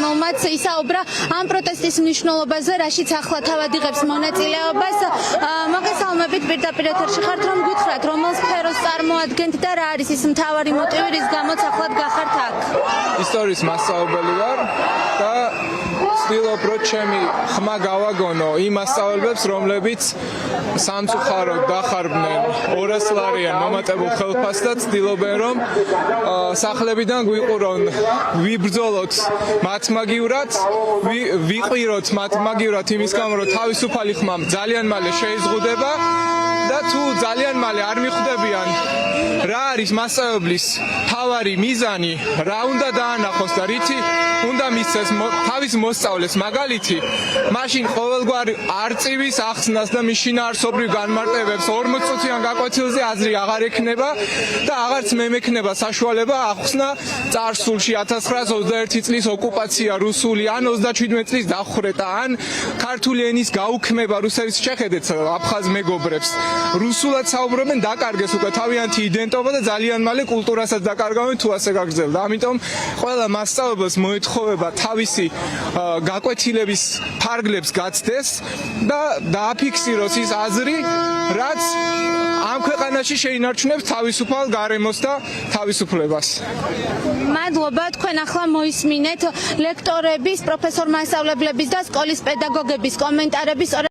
რომელმაც ისაუბრა ამ პროტესტის მნიშვნელობაზე, რაშიც ახლა თავად იღებს მონაწილეობას. მოგესალმებით, პირდაპირ ეთერში ხართ, რომ გითხრათ, რომელ სფეროს წარმოადგენთ და რა არის ის მთავარი მოტივი, რის გამოც ახლად გახართ აქ? ისტორიის მასწავლებელი ვარ და ვცდილობ, რომ ჩემი ხმა გავაგონო იმ მასწავლებელებს, რომლებიც სამწუხაროდ დახარბნენ 200 ლარიან მომატებულ ხელფასს და ცდილობენ, რომ სახლებიდან გვიყურონ, ვიბრძოლოთ მათ მაგივრად, ვიყვიროთ მათ მაგივრად იმის გამო, რომ თავისუფალი ხმამ ძალიან მალე შეიზღუდება და თუ ძალიან მალე არ მიხვდებიან რა არის მასწავლებლის თავარი მიზანი, რა უნდა დაანახოს და რითი უნდა მისცეს თავის მოსწავლეს მაგალითი, მაშინ ყოველგვარ არწივის ახსნას და მის შინაარსობრივ განმარტებებს 40 წუთიან გაკვეთილზე აზრი აღარ ექნება და აღარც მე მექნება საშუალება ახსნა წარსულში 1921 წლის ოკუპაცია რუსული ან 37 წლის დახვრეტა ან ქართული ენის გაუქმება რუსეთის შეხედეთ აფხაზ მეგობრებს რუსულად საუბრობენ დაკარგეს უკვე თავიანთი იდენტობა და ძალიან მალე კულტურასაც დაკარგავენ თუ ასე გაგრძელდა. ამიტომ ყველა მასწავლებელს მოეთხოვება თავისი გაკვეთილების ფარგლებს გაცდეს და დააფიქსიროს ის აზრი, რაც ამ ქვეყანაში შეინარჩუნებს თავისუფალ გარემოს და თავისუფლებას. მადლობა, თქვენ ახლა მოისმინეთ ლექტორების, პროფესორ მასწავლებლების და სკოლის პედაგოგების კომენტარები.